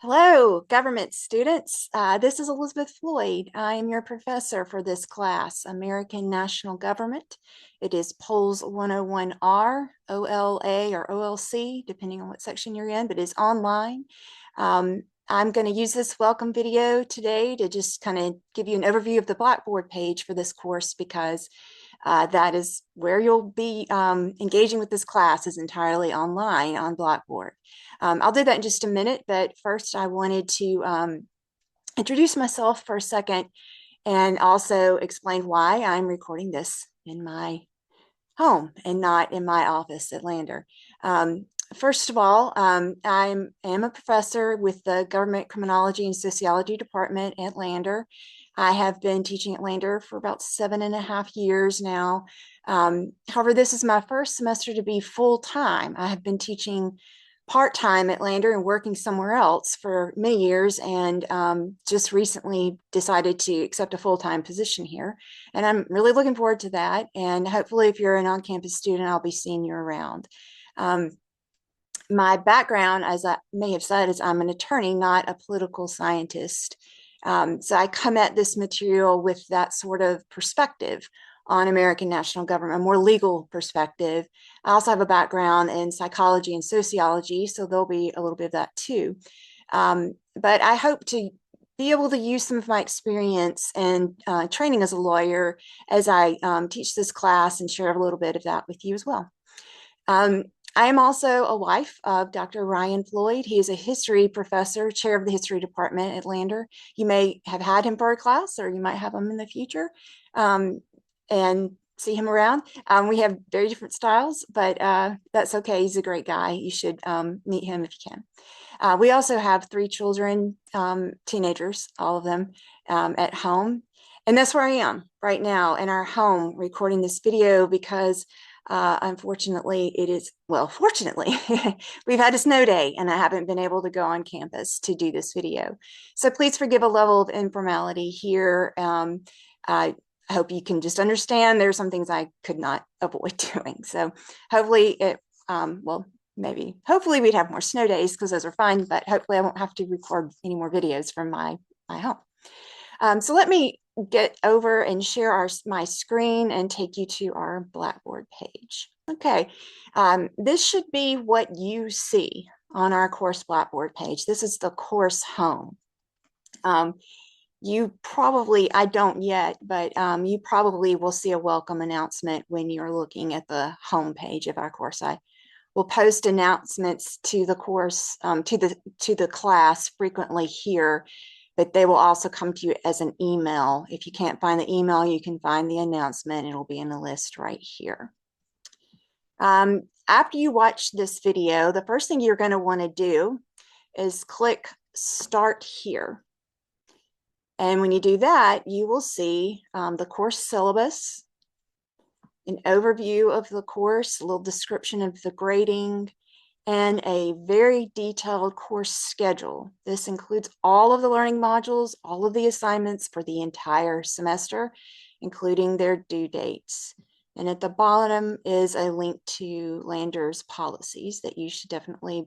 Hello, government students. This is Elizabeth Floyd. I am your professor for this class, American National Government. It is POLS 101R, OLA, or OLC, depending on what section you're in, but it's online. I'm going to use this welcome video today to just kind of give you an overview of the Blackboard page for this course because that is where you'll be engaging with this class is entirely online on Blackboard. I'll do that in just a minute, but first I wanted to introduce myself for a second and also explain why I'm recording this in my home and not in my office at Lander. First of all, I am a professor with the Government Criminology and Sociology Department at Lander. I have been teaching at Lander for about 7.5 years now. However, this is my first semester to be full-time. I have been teaching part-time at Lander and working somewhere else for many years, and just recently decided to accept a full-time position here. And I'm really looking forward to that. And hopefully, if you're an on-campus student, I'll be seeing you around. My background, as I may have said, is I'm an attorney, not a political scientist. So I come at this material with that sort of perspective on American national government, a more legal perspective. I also have a background in psychology and sociology, so there'll be a little bit of that too. But I hope to be able to use some of my experience and training as a lawyer as I teach this class and share a little bit of that with you as well. I am also a wife of Dr. Ryan Floyd. He is a history professor, chair of the history department at Lander. You may have had him for a class, or you might have him in the future and see him around. We have very different styles, but that's okay. He's a great guy. You should meet him if you can. We also have 3 children, teenagers, all of them at home. And that's where I am right now in our home recording this video because unfortunately, fortunately, we've had a snow day and I haven't been able to go on campus to do this video. So please forgive a level of informality here. I hope you can just understand there's some things I could not avoid doing. So hopefully hopefully we'd have more snow days because those are fun, but hopefully I won't have to record any more videos from my home. So let me get over and share my screen and take you to our Blackboard page. Okay, this should be what you see on our course Blackboard page. This is the course home. You probably, I don't yet, but you probably will see a welcome announcement when you're looking at the home page of our course. I will post announcements to the course, to the class frequently here, but they will also come to you as an email. If you can't find the email, you can find the announcement. It'll be in the list right here. After you watch this video, the first thing you're going to want to do is click Start Here. And when you do that, you will see the course syllabus, an overview of the course, a little description of the grading, and a very detailed course schedule. This includes all of the learning modules, all of the assignments for the entire semester, including their due dates. And at the bottom is a link to Lander's policies that you should definitely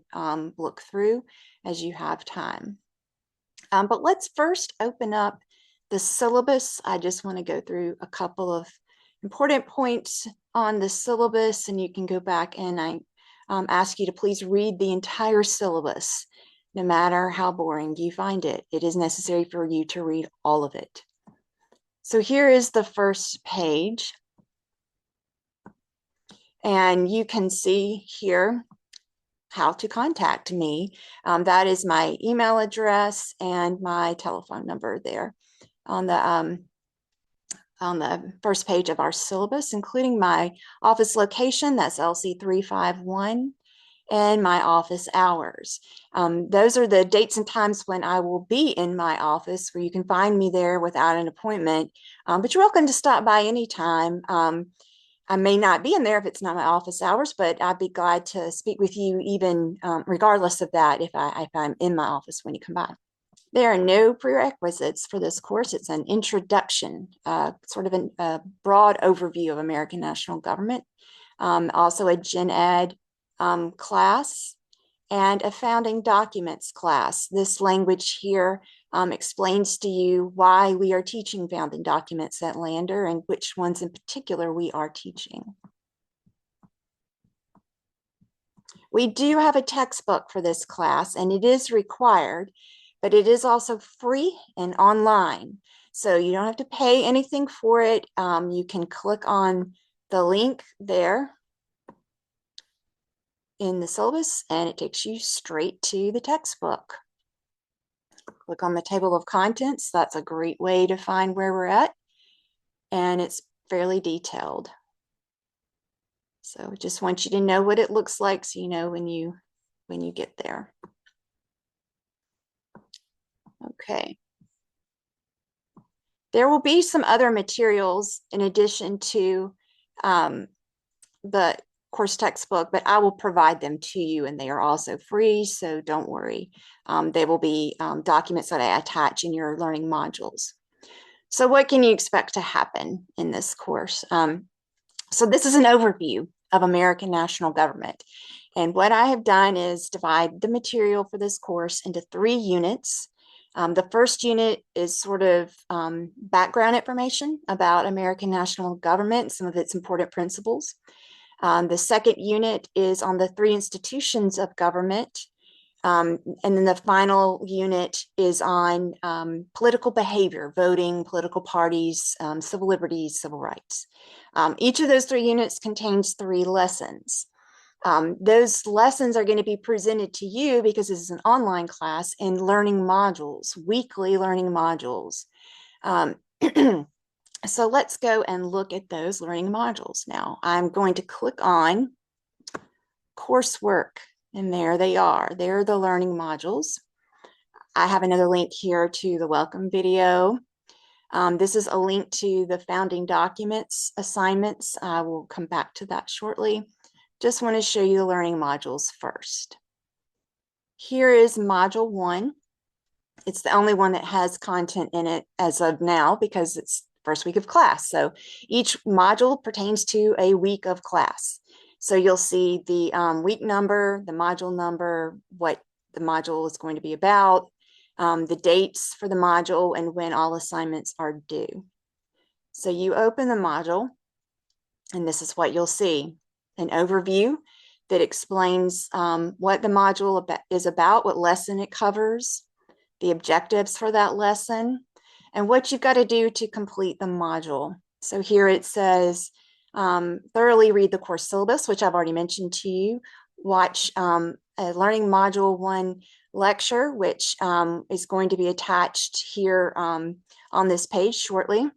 look through as you have time. But let's first open up the syllabus. I just want to go through a couple of important points on the syllabus, and you can go back and I ask you to please read the entire syllabus, no matter how boring you find it. It is necessary for you to read all of it. So here is the first page. And you can see here how to contact me. That is my email address and my telephone number there on the first page of our syllabus, including my office location, that's LC 351, and my office hours. Those are the dates and times when I will be in my office, where you can find me there without an appointment, but you're welcome to stop by anytime. I may not be in there if it's not my office hours, but I'd be glad to speak with you even regardless of that if I'm in my office when you come by. There are no prerequisites for this course. It's an introduction, sort of a broad overview of American national government. Also a Gen Ed class. and a founding documents class. This language here explains to you why we are teaching founding documents at Lander and which ones in particular we are teaching. We do have a textbook for this class, and it is required, but it is also free and online. So you don't have to pay anything for it. You can click on the link there in the syllabus, and it takes you straight to the textbook. Click on the table of contents. That's a great way to find where we're at, and it's fairly detailed. So just want you to know what it looks like so you know when you get there. Okay. There will be some other materials in addition to the course textbook, but I will provide them to you, and they are also free, so don't worry. They will be documents that I attach in your learning modules. So what can you expect to happen in this course? So this is an overview of American national government. And what I have done is divide the material for this course into 3 units. The first unit is sort of background information about American national government and some of its important principles. The second unit is on the 3 institutions of government. And then the final unit is on political behavior, voting, political parties, civil liberties, civil rights. Each of those 3 units contains 3 lessons. Those lessons are going to be presented to you because this is an online class in learning modules, weekly learning modules. So let's go and look at those learning modules now. I'm going to click on coursework, and there they are. They're the learning modules. I have another link here to the welcome video. This is a link to the founding documents assignments. I will come back to that shortly. Just want to show you the learning modules first. Here is module 1. It's the only one that has content in it as of now because it's first week of class. So each module pertains to a week of class. So you'll see the week number, the module number, what the module is going to be about, the dates for the module, and when all assignments are due. So you open the module, and this is what you'll see. An overview that explains what the module is about, what lesson it covers, the objectives for that lesson, and what you've got to do to complete the module. So here it says, thoroughly read the course syllabus, which I've already mentioned to you. Watch a learning module 1 lecture, which is going to be attached here on this page shortly.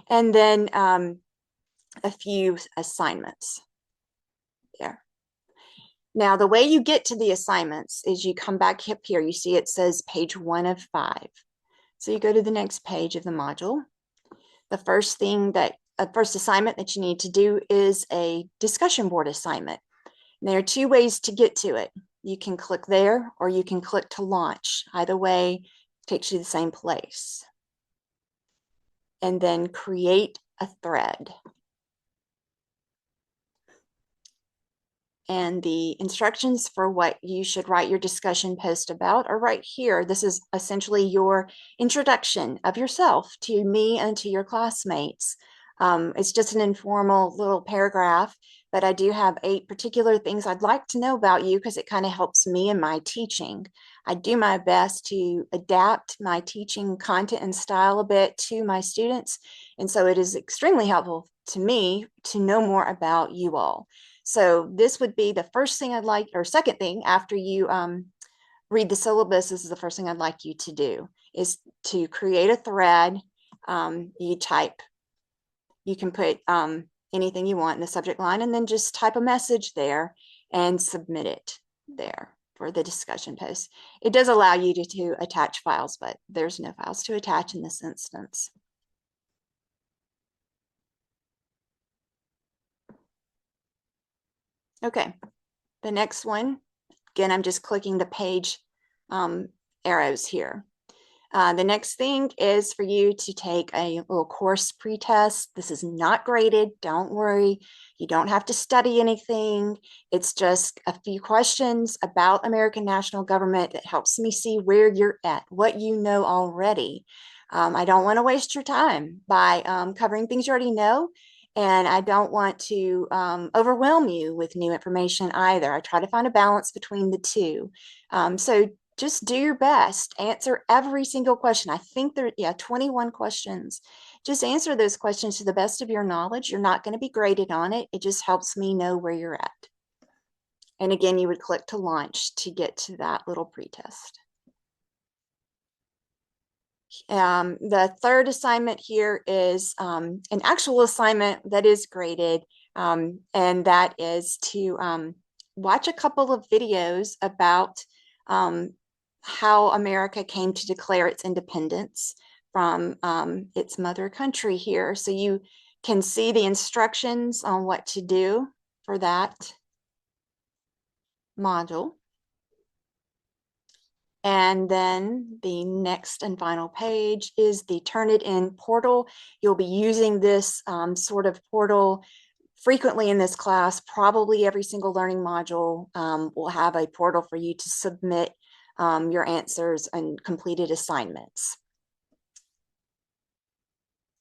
And then a few assignments there. Now, the way you get to the assignments is you come back up here. You see it says page 1 of 5. So you go to the next page of the module. The first assignment that you need to do is a discussion board assignment. And there are 2 ways to get to it. You can click there, or you can click to launch. Either way takes you to the same place. And then create a thread. And the instructions for what you should write your discussion post about are right here. This is essentially your introduction of yourself to me and to your classmates. It's just an informal little paragraph, but I do have 8 particular things I'd like to know about you because it kind of helps me in my teaching. I do my best to adapt my teaching content and style a bit to my students. And so it is extremely helpful to me to know more about you all. So this would be the first thing I'd like, or second thing after you read the syllabus. This is the first thing I'd like you to do is to create a thread. You can put anything you want in the subject line and then just type a message there and submit it there for the discussion post. It does allow you to attach files, but there's no files to attach in this instance. Okay, the next one, again, I'm just clicking the page arrows here. The next thing is for you to take a little course pretest. This is not graded. Don't worry. You don't have to study anything. It's just a few questions about American national government that helps me see where you're at, what you know already. I don't want to waste your time by covering things you already know. And I don't want to overwhelm you with new information either. I try to find a balance between the two. So just do your best. Answer every single question. I think there, yeah, 21 questions. Just answer those questions to the best of your knowledge. You're not going to be graded on it. It just helps me know where you're at. And again, you would click to launch to get to that little pretest. The third assignment here is an actual assignment that is graded, and that is to watch a couple of videos about how America came to declare its independence from its mother country here. So you can see the instructions on what to do for that module. And then the next and final page is the Turnitin portal. You'll be using this sort of portal frequently in this class. Probably every single learning module will have a portal for you to submit your answers and completed assignments.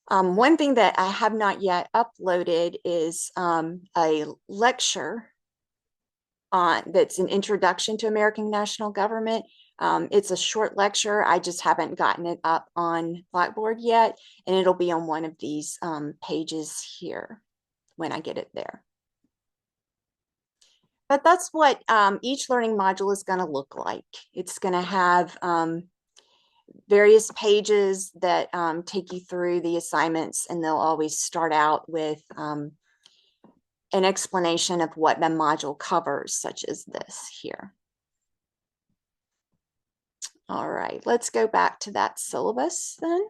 One thing that I have not yet uploaded is a lecture that's an introduction to American national government. It's a short lecture. I just haven't gotten it up on Blackboard yet, and it'll be on one of these pages here when I get it there. But that's what each learning module is going to look like. It's going to have various pages that take you through the assignments, and they'll always start out with an explanation of what the module covers, such as this here. All right, let's go back to that syllabus then.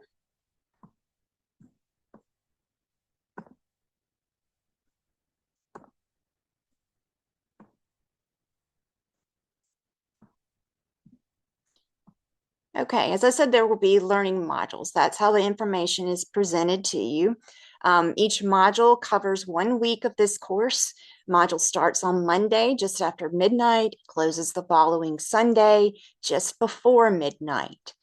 Okay, as I said, there will be learning modules. That's how the information is presented to you. Each module covers 1 week of this course. Module starts on Monday just after midnight, closes the following Sunday just before midnight.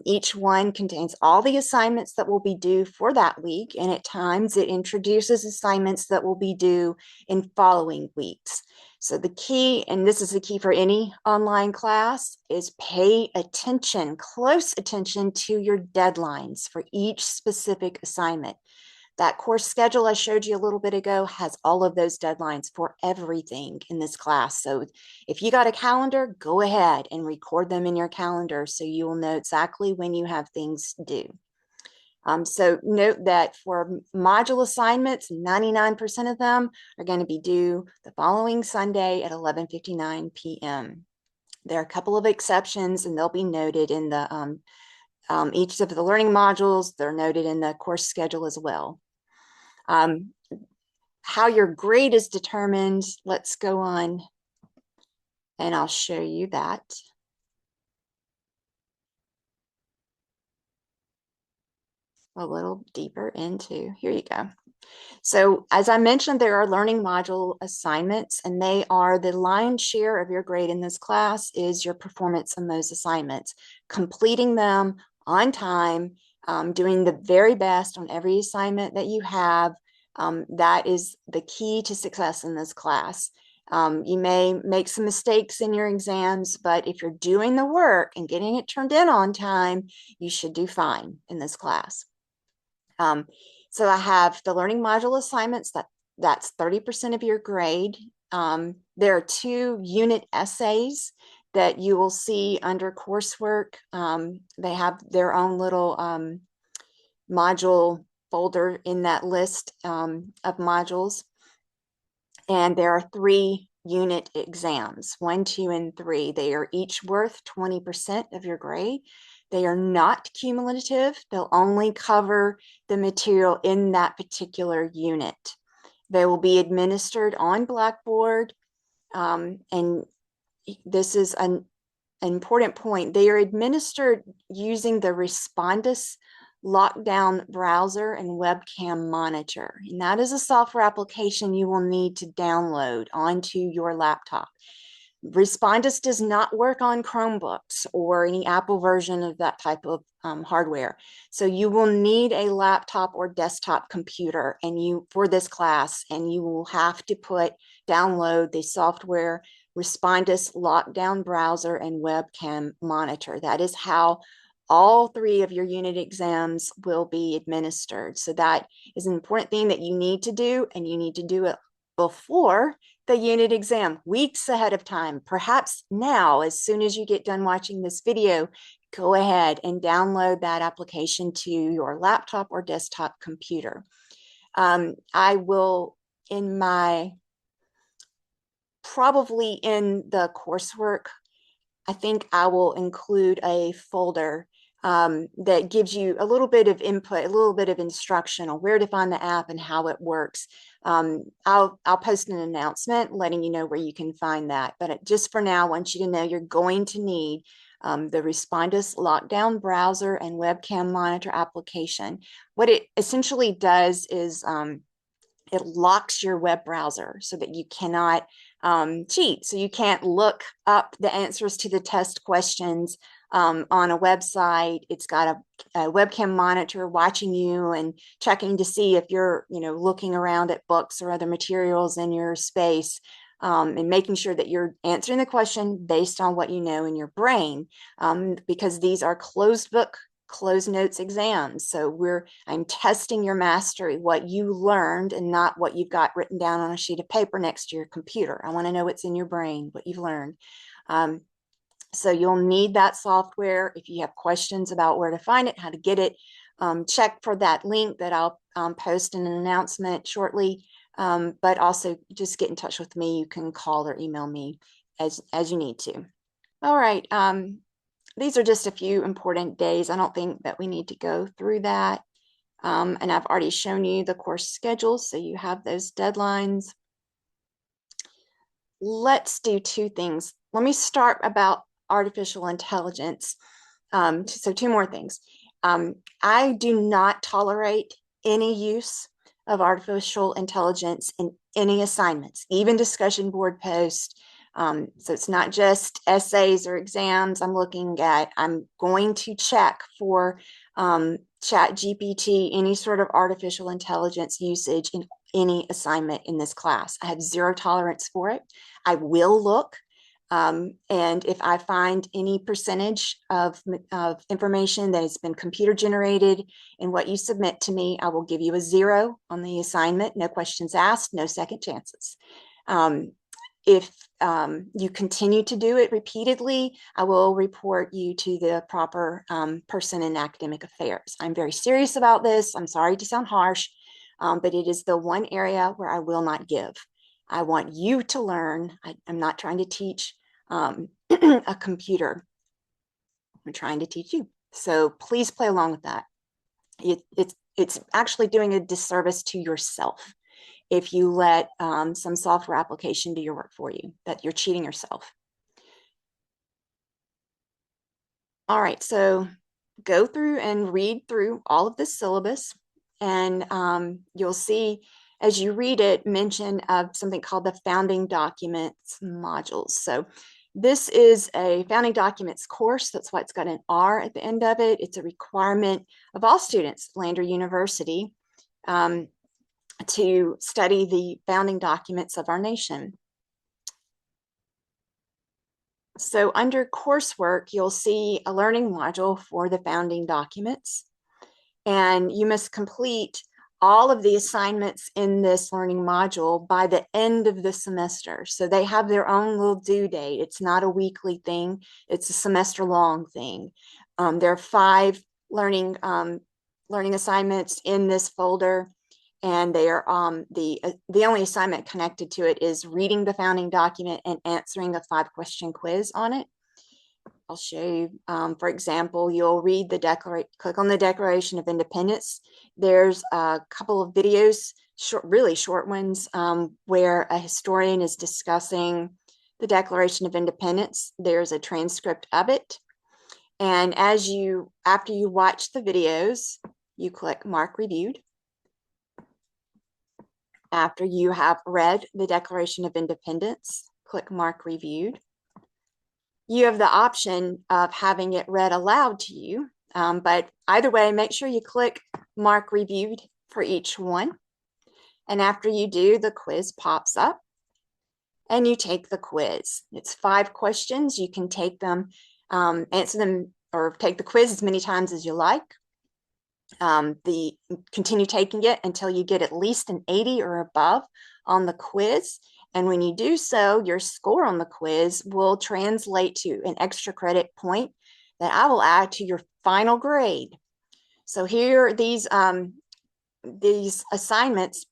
Each one contains all the assignments that will be due for that week, and at times it introduces assignments that will be due in following weeks. So the key, and this is the key for any online class, is pay attention, close attention to your deadlines for each specific assignment. That course schedule I showed you a little bit ago has all of those deadlines for everything in this class. So if you got a calendar, go ahead and record them in your calendar so you will know exactly when you have things due. So note that for module assignments, 99% of them are going to be due the following Sunday at 11:59 p.m. There are a couple of exceptions, and they'll be noted in the each of the learning modules. They're noted in the course schedule as well. How your grade is determined, let's go on and I'll show you that. A little deeper into, here you go. So as I mentioned, there are learning module assignments, and they are the lion's share of your grade in this class is your performance on those assignments, completing them on time, doing the very best on every assignment that you have. That is the key to success in this class. You may make some mistakes in your exams, but if you're doing the work and getting it turned in on time, you should do fine in this class. So I have the learning module assignments, that's 30% of your grade. There are 2 unit essays that you will see under coursework. They have their own little module folder in that list of modules. And there are 3 unit exams, 1, 2, and 3. They are each worth 20% of your grade. They are not cumulative. They'll only cover the material in that particular unit. They will be administered on Blackboard. And this is an important point. They are administered using the Respondus Lockdown Browser and Webcam Monitor. And that is a software application you will need to download onto your laptop. Respondus does not work on Chromebooks or any Apple version of that type of hardware. So you will need a laptop or desktop computer for this class, and you will have to download the software Respondus Lockdown Browser and Webcam Monitor. That is how all 3 of your unit exams will be administered. So that is an important thing that you need to do, and you need to do it before the unit exam, weeks ahead of time. Perhaps now, as soon as you get done watching this video, go ahead and download that application to your laptop or desktop computer. I will, probably in the coursework, I think I will include a folder that gives you a little bit of input, a little bit of instruction on where to find the app and how it works. I'll post an announcement letting you know where you can find that. But just for now, I want you to know you're going to need the Respondus Lockdown Browser and Webcam Monitor application. What it essentially does is it locks your web browser so that you cannot cheat. So you can't look up the answers to the test questions on a website. It's got a webcam monitor watching you and checking to see if you're, looking around at books or other materials in your space, and making sure that you're answering the question based on what you know in your brain, because these are closed book, closed notes exams. So I'm testing your mastery, what you learned, and not what you've got written down on a sheet of paper next to your computer. I want to know what's in your brain, what you've learned. So you'll need that software. If you have questions about where to find it, how to get it, check for that link that I'll post in an announcement shortly. But also just get in touch with me. You can call or email me as you need to. All right. These are just a few important days. I don't think that we need to go through that. And I've already shown you the course schedule, so you have those deadlines. Let's do 2 things. Let me start about artificial intelligence. So 2 more things. I do not tolerate any use of artificial intelligence in any assignments, even discussion board posts. So it's not just essays or exams I'm looking at. I'm going to check for ChatGPT, any sort of artificial intelligence usage in any assignment in this class. I have 0 tolerance for it. I will look. And if I find any percentage of information that has been computer generated in what you submit to me, I will give you a 0 on the assignment. No questions asked, no second chances. If you continue to do it repeatedly, I will report you to the proper person in academic affairs. I'm very serious about this. I'm sorry to sound harsh, but it is the one area where I will not give. I want you to learn. I'm not trying to teach a computer. I'm trying to teach you. So please play along with that. It's actually doing a disservice to yourself if you let some software application do your work for you, that you're cheating yourself. All right, so go through and read through all of this syllabus, and you'll see as you read it mention of something called the founding documents modules. So this is a founding documents course. That's why it's got an R at the end of it. It's a requirement of all students at Lander University to study the founding documents of our nation. So under coursework, you'll see a learning module for the founding documents, and you must complete all of the assignments in this learning module by the end of the semester. So they have their own little due date. It's not a weekly thing. It's a semester long thing. There are 5 learning assignments in this folder, and they are the only assignment connected to it is reading the founding document and answering a 5-question quiz on it. I'll show you, for example, you'll read click on the Declaration of Independence. There's a couple of videos, really short ones, where a historian is discussing the Declaration of Independence. There's a transcript of it. And after you watch the videos, you click Mark Reviewed. After you have read the Declaration of Independence, click Mark Reviewed. You have the option of having it read aloud to you, but either way, make sure you click Mark Reviewed for each one. And after you do, the quiz pops up and you take the quiz. It's 5 questions. You can take them, answer them, or take the quiz as many times as you like. Continue taking it until you get at least an 80 or above on the quiz. And when you do so, your score on the quiz will translate to an extra credit point that I will add to your final grade. So here, these assignments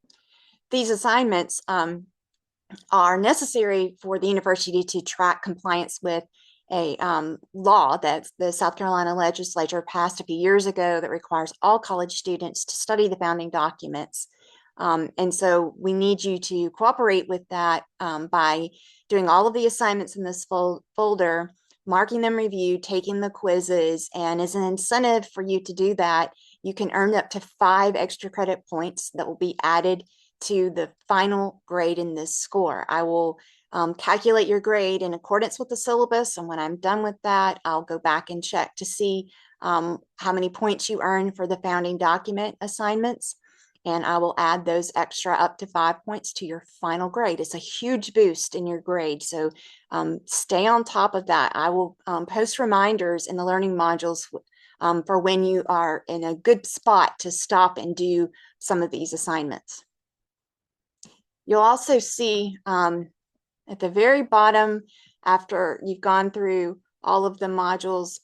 are necessary for the university to track compliance with a law that the South Carolina legislature passed a few years ago that requires all college students to study the founding documents. And so we need you to cooperate with that by doing all of the assignments in this folder, marking them reviewed, taking the quizzes, and as an incentive for you to do that, you can earn up to 5 extra credit points that will be added to the final grade in this score. I will calculate your grade in accordance with the syllabus, and when I'm done with that, I'll go back and check to see how many points you earn for the founding document assignments, and I will add those extra up to 5 points to your final grade. It's a huge boost in your grade, so stay on top of that. I will post reminders in the learning modules for when you are in a good spot to stop and do some of these assignments. You'll also see at the very bottom, after you've gone through all of the modules,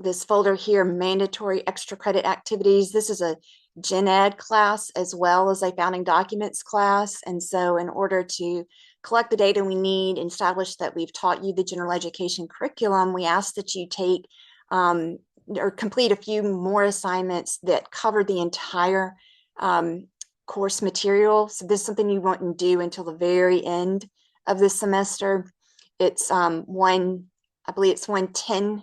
this folder here, mandatory extra credit activities. This is a gen ed class as well as a founding documents class. And so in order to collect the data we need and establish that we've taught you the general education curriculum, we ask that you take or complete a few more assignments that cover the entire course material. So this is something you won't do until the very end of the semester. It's I believe it's 10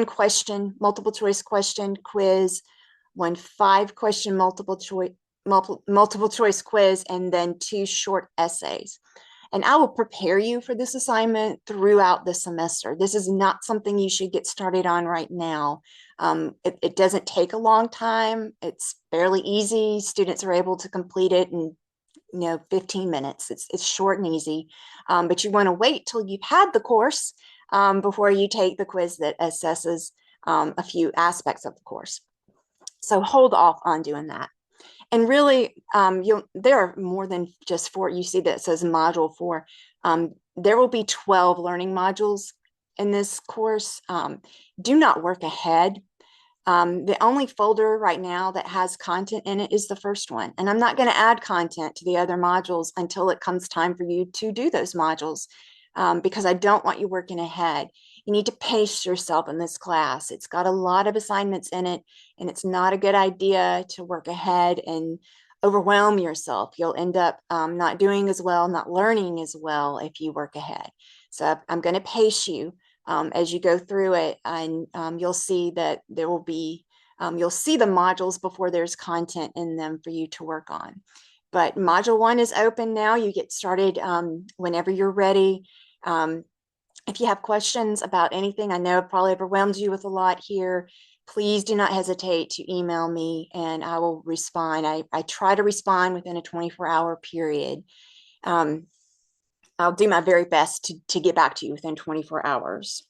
question multiple choice question quiz, 5 question multiple choice quiz, and then 2 short essays. And I will prepare you for this assignment throughout the semester. This is not something you should get started on right now. It doesn't take a long time. It's fairly easy. Students are able to complete it in 15 minutes. It's short and easy, but you want to wait till you've had the course before you take the quiz that assesses a few aspects of the course. So hold off on doing that. And really, there are more than just 4. You see that it says module 4. There will be 12 learning modules in this course. Do not work ahead. The only folder right now that has content in it is the first one. And I'm not going to add content to the other modules until it comes time for you to do those modules, because I don't want you working ahead. You need to pace yourself in this class. It's got a lot of assignments in it, and it's not a good idea to work ahead and overwhelm yourself. You'll end up not doing as well, not learning as well if you work ahead. So I'm going to pace you as you go through it, and you'll see that there will be, you'll see the modules before there's content in them for you to work on. But module 1 is open now. You get started whenever you're ready. If you have questions about anything, I know I've probably overwhelmed you with a lot here. Please do not hesitate to email me and I will respond. I try to respond within a 24-hour period. I'll do my very best to get back to you within 24 hours.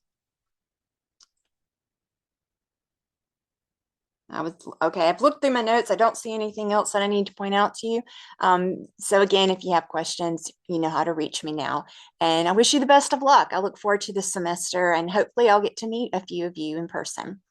Okay. I've looked through my notes. I don't see anything else that I need to point out to you. So again, if you have questions, you know how to reach me now. And I wish you the best of luck. I look forward to this semester, and hopefully I'll get to meet a few of you in person.